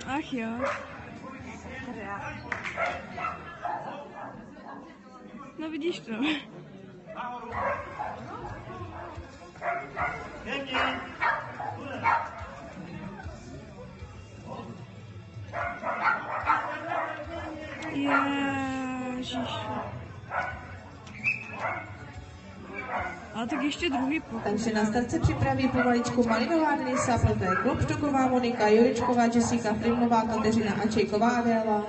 Ach jo. No vidíš to. Ježiš. Ale tak ještě druhý pokus. Takže na start se připraví pomaličku Malinová Denisa, poté Klopštoková Monika, Juričková Jessica, Frimnová Kateřina a Čejková Adéla.